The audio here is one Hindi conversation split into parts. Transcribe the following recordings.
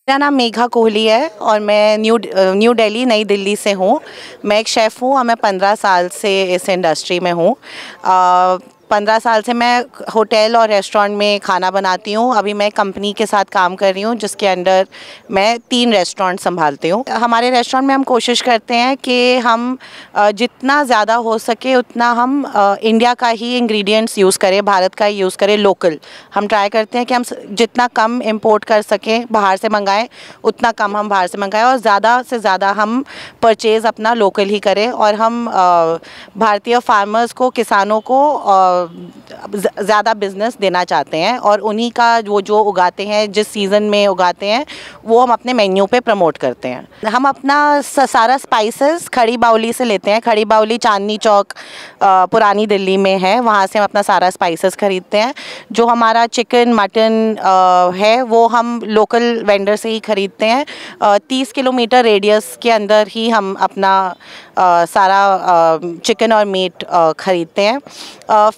मेरा नाम मेघा कोहली है और मैं न्यू दिल्ली नई दिल्ली से हूँ। मैं एक शेफ़ हूँ और मैं 15 साल से इस इंडस्ट्री में हूँ। 15 साल से मैं होटल और रेस्टोरेंट में खाना बनाती हूँ। अभी मैं कंपनी के साथ काम कर रही हूँ जिसके अंडर मैं 3 रेस्टोरेंट संभालती हूँ। हमारे रेस्टोरेंट में हम कोशिश करते हैं कि हम जितना ज़्यादा हो सके उतना हम इंडिया का ही इंग्रेडिएंट्स यूज़ करें, भारत का ही यूज़ करें, लोकल। हम ट्राई करते हैं कि हम जितना कम इंपोर्ट कर सकें, बाहर से मंगाएं, उतना कम हम बाहर से मंगाएं और ज़्यादा से ज़्यादा हम परचेज़ अपना लोकल ही करें। और हम भारतीय फार्मर्स को, किसानों को ज़्यादा बिज़नेस देना चाहते हैं और उन्हीं का वो जो उगाते हैं, जिस सीज़न में उगाते हैं, वो हम अपने मेन्यू पे प्रमोट करते हैं। हम अपना सारा स्पाइसेस खड़ी बावली से लेते हैं। खड़ी बावली चांदनी चौक पुरानी दिल्ली में है, वहाँ से हम अपना सारा स्पाइसेस खरीदते हैं। जो हमारा चिकन, मटन है वो हम लोकल वेंडर से ही खरीदते हैं। 30 किलोमीटर रेडियस के अंदर ही हम अपना सारा चिकन और मीट खरीदते हैं।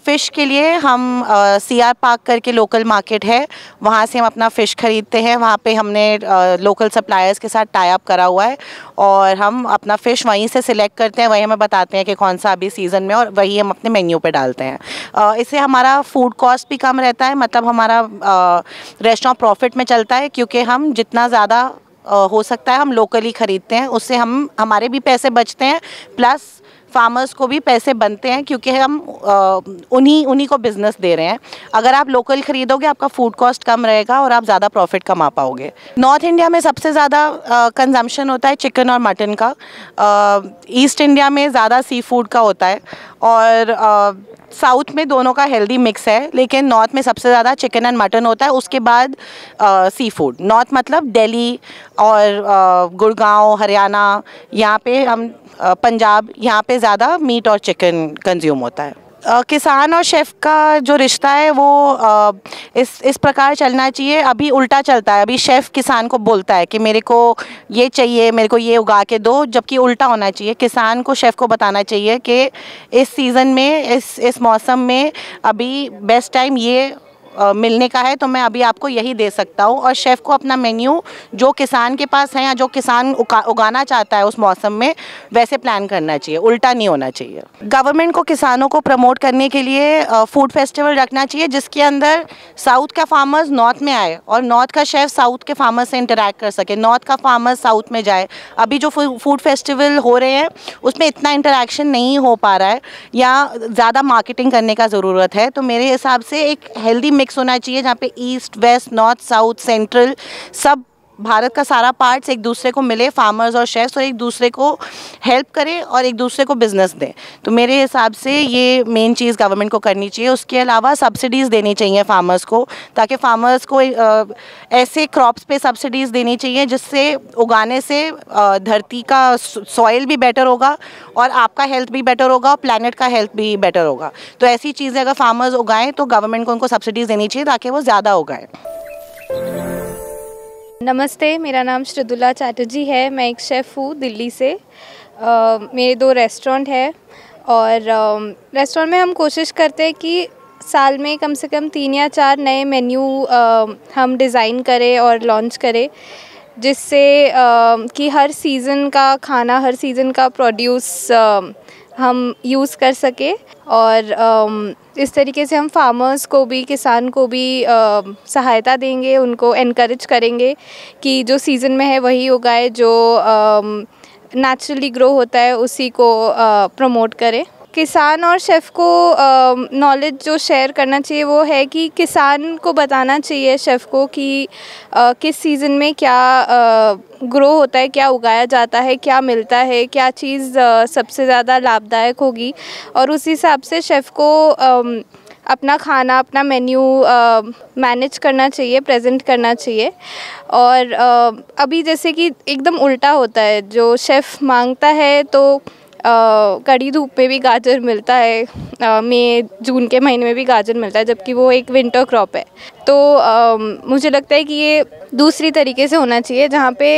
फ़िश के लिए हम CR पार्क करके लोकल मार्केट है, वहाँ से हम अपना फ़िश खरीदते हैं। वहाँ पे हमने लोकल सप्लायर्स के साथ टाई अप करा हुआ है और हम अपना फ़िश वहीं से सिलेक्ट करते हैं, वहीं हमें बताते हैं कि कौन सा अभी सीज़न में, और वही हम अपने मेन्यू पे डालते हैं। इससे हमारा फूड कॉस्ट भी कम रहता है, मतलब हमारा रेस्टोरेंट प्रॉफिट में चलता है क्योंकि हम जितना ज़्यादा हो सकता है हम लोकली ख़रीदते हैं। उससे हमारे भी पैसे बचते हैं, प्लस फार्मर्स को भी पैसे बनते हैं क्योंकि हम उन्हीं को बिज़नेस दे रहे हैं। अगर आप लोकल ख़रीदोगे आपका फूड कॉस्ट कम रहेगा और आप ज़्यादा प्रॉफिट कमा पाओगे। नॉर्थ इंडिया में सबसे ज़्यादा कंजम्पशन होता है चिकन और मटन का। ईस्ट इंडिया में ज़्यादा सी फूड का होता है और साउथ में दोनों का हेल्दी मिक्स है, लेकिन नॉर्थ में सबसे ज़्यादा चिकन एंड मटन होता है, उसके बाद सी फूड। नॉर्थ मतलब दिल्ली और गुड़गांव, हरियाणा, यहाँ पे हम पंजाब, यहाँ पे ज़्यादा मीट और चिकन कंज्यूम होता है। किसान और शेफ़ का जो रिश्ता है वो इस प्रकार चलना चाहिए। अभी उल्टा चलता है, अभी शेफ़ किसान को बोलता है कि मेरे को ये चाहिए, मेरे को ये उगा के दो, जबकि उल्टा होना चाहिए। किसान को शेफ़ को बताना चाहिए कि इस सीज़न में, इस मौसम में अभी बेस्ट टाइम ये मिलने का है, तो मैं अभी आपको यही दे सकता हूँ। और शेफ़ को अपना मेन्यू जो किसान के पास है या जो किसान उगाना चाहता है उस मौसम में, वैसे प्लान करना चाहिए, उल्टा नहीं होना चाहिए। गवर्नमेंट को किसानों को प्रमोट करने के लिए फूड फेस्टिवल रखना चाहिए जिसके अंदर साउथ का फार्मर्स नॉर्थ में आए और नॉर्थ का शेफ़ साउथ के फार्मर्स से इंटरेक्ट कर सके, नॉर्थ का फार्मर्स साउथ में जाए। अभी जो फूड फेस्टिवल हो रहे हैं उसमें इतना इंटरेक्शन नहीं हो पा रहा है या ज़्यादा मार्केटिंग करने का ज़रूरत है। तो मेरे हिसाब से एक हेल्दी मिक्स होना चाहिए जहाँ पे east, west, north, south, central, सब भारत का सारा पार्ट्स एक दूसरे को मिले, फार्मर्स और शेफ्स, और एक दूसरे को हेल्प करें और एक दूसरे को बिज़नेस दें। तो मेरे हिसाब से ये मेन चीज़ गवर्नमेंट को करनी चाहिए। उसके अलावा सब्सिडीज़ देनी चाहिए फार्मर्स को, ताकि फार्मर्स को ऐसे क्रॉप्स पे सब्सिडीज़ देनी चाहिए जिससे उगाने से धरती का सॉइल भी बेटर होगा और आपका हेल्थ भी बेटर होगा और प्लैनेट का हेल्थ भी बेटर होगा। तो ऐसी चीज़ें अगर फार्मर्स उगाएँ तो गवर्नमेंट को उनको सब्सिडीज़ देनी चाहिए ताकि वो ज़्यादा उगाएँ। नमस्ते, मेरा नाम श्रीदुला चैटर्जी है। मैं एक शेफ़ हूँ दिल्ली से। मेरे 2 रेस्टोरेंट है और रेस्टोरेंट में हम कोशिश करते हैं कि साल में कम से कम 3 या 4 नए मेन्यू हम डिज़ाइन करें और लॉन्च करें, जिससे कि हर सीज़न का खाना, हर सीज़न का प्रोड्यूस हम यूज़ कर सके। और इस तरीके से हम फार्मर्स को भी, किसान को भी सहायता देंगे, उनको एनकरेज करेंगे कि जो सीज़न में है वही उगाए, जो नेचुरली ग्रो होता है उसी को प्रमोट करें। किसान और शेफ़ को नॉलेज जो शेयर करना चाहिए वो है कि किसान को बताना चाहिए शेफ़ को कि किस सीज़न में क्या ग्रो होता है, क्या उगाया जाता है, क्या मिलता है, क्या चीज़ सबसे ज़्यादा लाभदायक होगी, और उस हिसाब से शेफ़ को अपना खाना, अपना मेन्यू मैनेज करना चाहिए, प्रेजेंट करना चाहिए। और अभी जैसे कि एकदम उल्टा होता है, जो शेफ़ मांगता है तो कड़ी धूप में भी गाजर मिलता है, मई जून के महीने में भी गाजर मिलता है, जबकि वो एक विंटर क्रॉप है। तो मुझे लगता है कि ये दूसरी तरीके से होना चाहिए, जहाँ पे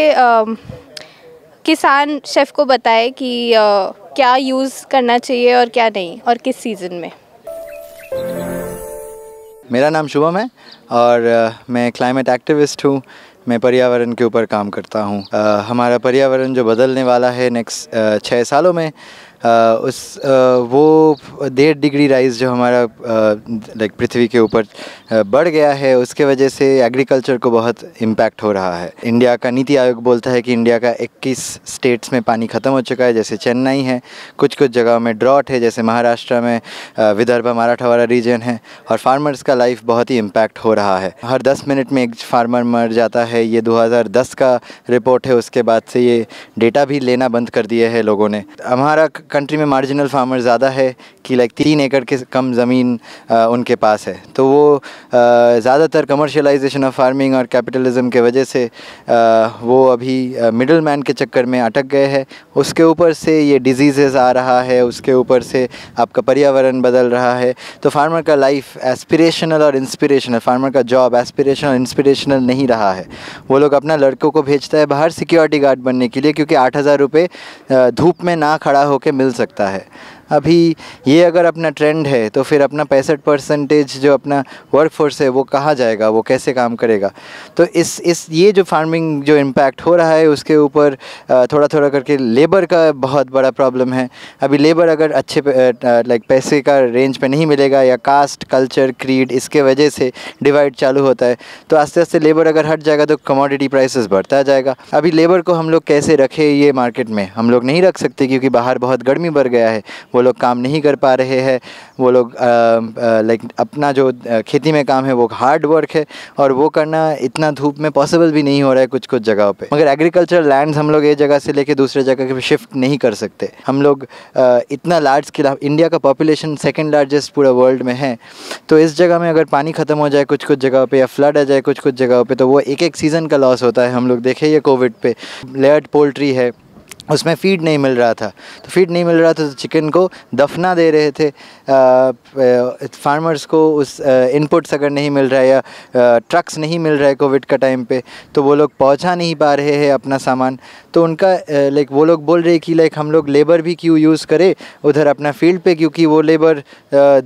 किसान शेफ़ को बताए कि क्या यूज़ करना चाहिए और क्या नहीं, और किस सीज़न में। मेरा नाम शुभम है और मैं क्लाइमेट एक्टिविस्ट हूँ। मैं पर्यावरण के ऊपर काम करता हूँ। हमारा पर्यावरण जो बदलने वाला है नेक्स्ट 6 सालों में, वो 1.5 डिग्री राइज जो हमारा लाइक पृथ्वी के ऊपर बढ़ गया है, उसके वजह से एग्रीकल्चर को बहुत इम्पैक्ट हो रहा है। इंडिया का नीति आयोग बोलता है कि इंडिया का 21 स्टेट्स में पानी ख़त्म हो चुका है, जैसे चेन्नई है। कुछ जगहों में ड्रॉट है, जैसे महाराष्ट्र में विदर्भ मराठवाड़ा रीजन है, और फार्मर्स का लाइफ बहुत ही इम्पैक्ट हो रहा है। हर 10 मिनट में एक फार्मर मर जाता है। ये 2010 का रिपोर्ट है, उसके बाद से ये डेटा भी लेना बंद कर दिए है लोगों ने। हमारा कंट्री में मार्जिनल फार्मर ज़्यादा है कि लाइक 3 एकड़ के कम ज़मीन उनके पास है, तो वो ज़्यादातर कमर्शियलाइजेशन ऑफ फार्मिंग और कैपिटलिज्म के वजह से वो अभी मिडल मैन के चक्कर में अटक गए हैं। उसके ऊपर से ये डिजीज़ आ रहा है, उसके ऊपर से आपका पर्यावरण बदल रहा है। तो फार्मर का लाइफ एस्पिरेशनल और इंस्पिरेशनल, फार्मर का जॉब एस्पिरेशनल और इंस्पिरेशनल नहीं रहा है। वो लोग अपना लड़कों को भेजता है बाहर सिक्योरिटी गार्ड बनने के लिए, क्योंकि 8,000 रुपये धूप में ना खड़ा होकर मिल सकता है। अभी ये अगर अपना ट्रेंड है तो फिर अपना 65% जो अपना वर्कफोर्स है वो कहाँ जाएगा, वो कैसे काम करेगा? तो ये जो फार्मिंग जो इम्पैक्ट हो रहा है उसके ऊपर थोड़ा थोड़ा करके लेबर का बहुत बड़ा प्रॉब्लम है। अभी लेबर अगर अच्छे लाइक पैसे का रेंज पे नहीं मिलेगा, या कास्ट कल्चर क्रीड इसके वजह से डिवाइड चालू होता है, तो आस्ते आस्ते लेबर अगर हट जाएगा तो कमोडिटी प्राइसेस बढ़ता जाएगा। अभी लेबर को हम लोग कैसे रखें ये मार्केट में? हम लोग नहीं रख सकते, क्योंकि बाहर बहुत गर्मी बढ़ गया है, वो लोग काम नहीं कर पा रहे हैं। वो लोग लाइक अपना जो खेती में काम है वो हार्ड वर्क है, और वो करना इतना धूप में पॉसिबल भी नहीं हो रहा है कुछ जगहों पे। मगर एग्रीकल्चर लैंड्स हम लोग एक जगह से लेके दूसरे जगह पे शिफ्ट नहीं कर सकते। हम लोग इतना लार्ज स्केल, इंडिया का पॉपुलेशन 2nd लार्जेस्ट पूरा वर्ल्ड में है, तो इस जगह में अगर पानी ख़त्म हो जाए कुछ जगहों पे, या फ्लड आ जाए कुछ जगहों पे, तो वो एक सीज़न का लॉस होता है। हम लोग देखे ये कोविड पे, लेयर्ड पोल्ट्री है, उसमें फ़ीड नहीं मिल रहा था, तो फ़ीड नहीं मिल रहा था तो चिकन को दफना दे रहे थे। फार्मर्स को उस इनपुट्स अगर नहीं मिल रहा है, या ट्रक्स नहीं मिल रहा है कोविड का टाइम पे, तो वो लोग पहुंचा नहीं पा रहे हैं अपना सामान। तो उनका लाइक वो लोग बोल रहे कि लाइक हम लोग लेबर भी क्यों यूज़ करें उधर अपना फील्ड पे, क्योंकि वो लेबर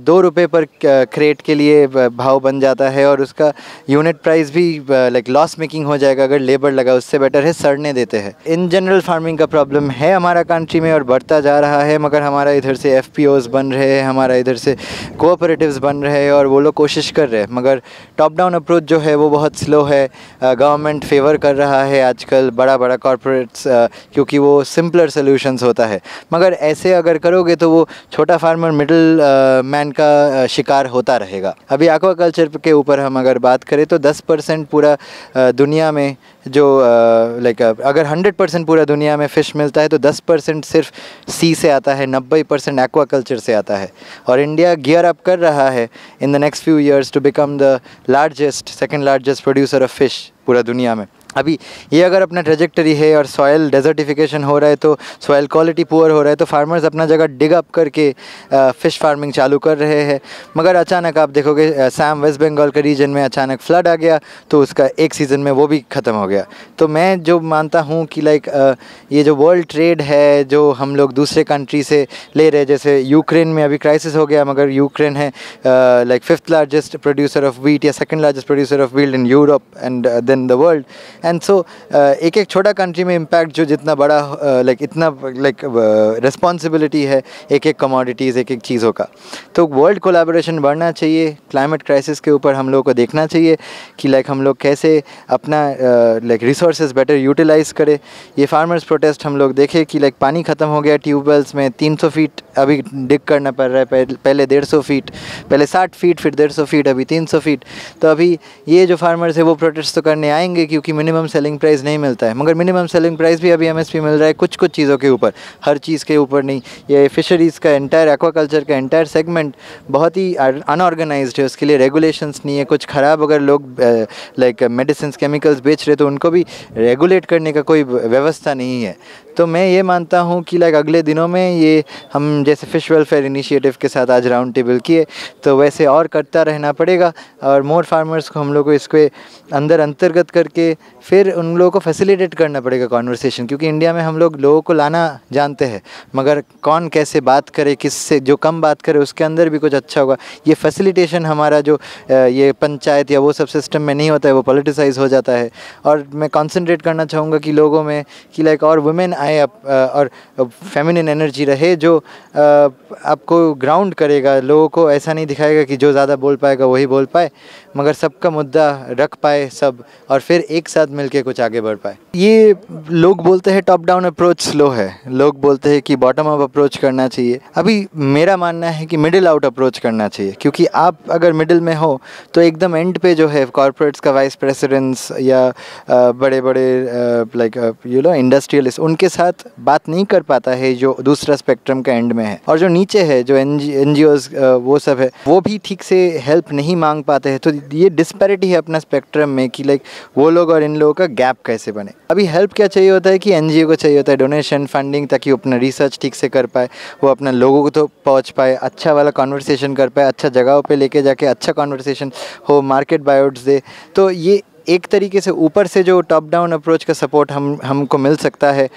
2 रुपये पर क्रेट के लिए भाव बन जाता है, और उसका यूनिट प्राइस भी लाइक लॉस मेकिंग हो जाएगा अगर लेबर लगा। उससे बेटर है सड़ने देते हैं। इन जनरल फार्मिंग का प्रॉब्लम है हमारा कंट्री में और बढ़ता जा रहा है, मगर हमारा इधर से FPOs बन रहे हैं, हमारा इधर से कोऑपरेटिव्स बन रहे हैं, और वो लोग कोशिश कर रहे हैं। मगर टॉप डाउन अप्रोच जो है वो बहुत स्लो है। गवर्नमेंट फेवर कर रहा है आजकल बड़ा कॉरपोरेट्स, क्योंकि वो सिंपलर सोल्यूशंस होता है। मगर ऐसे अगर करोगे तो वो छोटा फार्मर मिडिल मैन का शिकार होता रहेगा। अभी एक्वाकल्चर के ऊपर हम अगर बात करें तो 10% पूरा दुनिया में जो लाइक अगर 100% पूरा दुनिया में फ़िश मिलता है तो 10% सिर्फ सी से आता है, 90% एक्वाकल्चर से आता है। और इंडिया गियर अप कर रहा है in the next few years to become the largest, 2nd largest producer of fish पूरा दुनिया में। अभी ये अगर अपना ट्रेजेक्टरी है और सॉयल डेजर्टिफिकेशन हो रहा है, तो सॉयल क्वालिटी पुअर हो रहा है, तो फार्मर्स अपना जगह डिग अप करके फ़िश फार्मिंग चालू कर रहे हैं। मगर अचानक आप देखोगे सैम वेस्ट बंगाल के रीजन में अचानक फ्लड आ गया, तो उसका एक सीज़न में वो भी ख़त्म हो गया। तो मैं जो मानता हूँ कि लाइक ये जो वर्ल्ड ट्रेड है जो हम लोग दूसरे कंट्री से ले रहे, जैसे यूक्रेन में अभी क्राइसिस हो गया, मगर यूक्रेन है like 5th largest producer of wheat या 2nd largest producer of wheat in Europe and then the world. And so एक छोटा कंट्री में इम्पैक्ट जो जितना बड़ा लाइक इतना लाइक रिस्पॉन्सिबिलिटी है एक कमोडिटीज़ एक चीज़ों का, तो वर्ल्ड कोलैबोरेशन बढ़ना चाहिए। क्लाइमेट क्राइसिस के ऊपर हम लोग को देखना चाहिए कि लाइक हम लोग कैसे अपना लाइक रिसोर्सेज बेटर यूटिलाइज़ करें। ये फार्मर्स प्रोटेस्ट हम लोग देखे कि लाइक पानी ख़त्म हो गया ट्यूबवेल्स में, 300 फीट अभी डिग करना पड़ रहा है, पहले 150 फीट, पहले 60 फीट, फिर 150 फीट, अभी 300 फीट। तो अभी ये जो फार्मर्स है वो प्रोटेस्ट तो करने आएंगे क्योंकि मिनिमम सेलिंग प्राइस नहीं मिलता है। मगर मिनिमम सेलिंग प्राइस भी अभी MSP मिल रहा है कुछ चीज़ों के ऊपर, हर चीज़ के ऊपर नहीं। ये फिशरीज़ का एंटायर एक्वाकल्चर का एंटायर सेगमेंट बहुत ही अनऑर्गेनाइज्ड है, उसके लिए रेगुलेशंस नहीं है। कुछ ख़राब अगर लोग लाइक मेडिसिन केमिकल्स बेच रहे तो उनको भी रेगुलेट करने का कोई व्यवस्था नहीं है। तो मैं ये मानता हूँ कि लाइक अगले दिनों में ये हम जैसे फ़िश वेलफेयर इनिशिएटिव के साथ आज राउंड टेबल किए, तो वैसे और करता रहना पड़ेगा, और मोर फार्मर्स को हम लोग को इसके अंतर्गत करके फिर उन लोगों को फैसिलिटेट करना पड़ेगा कॉन्वर्सेशन, क्योंकि इंडिया में हम लोगों को लाना जानते हैं, मगर कौन कैसे बात करे, किससे जो कम बात करे उसके अंदर भी कुछ अच्छा होगा। ये फैसिलिटेशन हमारा जो ये पंचायत या वो सब सिस्टम में नहीं होता है, वो पॉलिटिसाइज हो जाता है। और मैं कंसंट्रेट करना चाहूँगा कि लोगों में कि लाइक और वुमेन आए और फेमिनिन एनर्जी रहे जो आपको ग्राउंड करेगा, लोगों को ऐसा नहीं दिखाएगा कि जो ज़्यादा बोल पाएगा वही बोल पाए, मगर सबका मुद्दा रख पाए सब, और फिर एक साथ मिलके कुछ आगे बढ़ पाए। ये लोग बोलते हैं टॉप डाउन अप्रोच स्लो है, लोग बोलते हैं कि बॉटम अप अप्रोच करना चाहिए। अभी मेरा मानना है कि मिडिल आउट अप्रोच करना चाहिए, क्योंकि आप अगर मिडिल में हो तो एकदम एंड पे जो है कॉर्पोरेट्स का वाइस प्रेसिडेंट्स या बड़े बड़े लाइक इंडस्ट्रियलिस्ट, उनके साथ बात नहीं कर पाता है जो दूसरा स्पेक्ट्रम का एंड में है। और जो नीचे है, जो NGOs वो सब है, वो भी ठीक से हेल्प नहीं मांग पाते हैं। तो ये डिस्पैरिटी है अपना स्पेक्ट्रम में कि लाइक वो लोग और इन लोगों का गैप कैसे बने। अभी हेल्प क्या चाहिए होता है कि NGO को चाहिए होता है डोनेशन, फंडिंग, ताकि वो अपना रिसर्च ठीक से कर पाए, वो अपना लोगों को तो पहुंच पाए, अच्छा वाला कॉन्वर्सेशन कर पाए, अच्छा जगहों पे लेके जाके अच्छा कॉन्वर्सेशन हो, मार्केट बायोट्स दे। तो ये एक तरीके से ऊपर से जो टॉप डाउन अप्रोच का सपोर्ट हमको मिल सकता है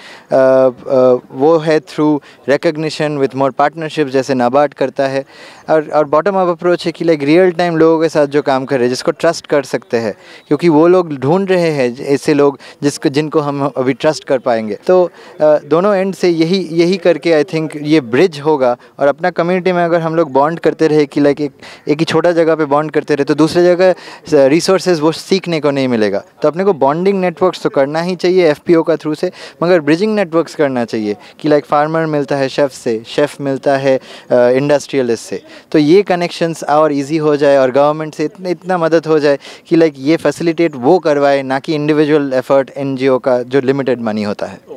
वो है through recognition with more partnership, जैसे नाबार्ड करता है। और बॉटम अप अप्रोच है कि लाइक रियल टाइम लोगों के साथ जो काम कर रहे हैं, जिसको ट्रस्ट कर सकते हैं, क्योंकि वो लोग ढूंढ रहे हैं ऐसे लोग जिनको हम अभी ट्रस्ट कर पाएंगे। तो दोनों एंड से यही करके आई थिंक ये ब्रिज होगा। और अपना कम्युनिटी में अगर हम लोग बॉन्ड करते रहे कि लाइक एक ही छोटा जगह पे बॉन्ड करते रहे, तो दूसरे जगह रिसोर्सेज वो सीखने को नहीं मिलेगा। तो अपने को बॉन्डिंग नेटवर्क्स तो करना ही चाहिए FPO का थ्रू से, मगर ब्रिजिंग नेटवर्क्स करना चाहिए कि लाइक फार्मर मिलता है शेफ़ से, शेफ़ मिलता है इंडस्ट्रियलिस्ट से, तो ये कनेक्शंस और इजी हो जाए और गवर्नमेंट से इतना मदद हो जाए कि लाइक ये फैसिलिटेट वो करवाए, ना कि इंडिविजुअल एफर्ट NGO का जो लिमिटेड मनी होता है।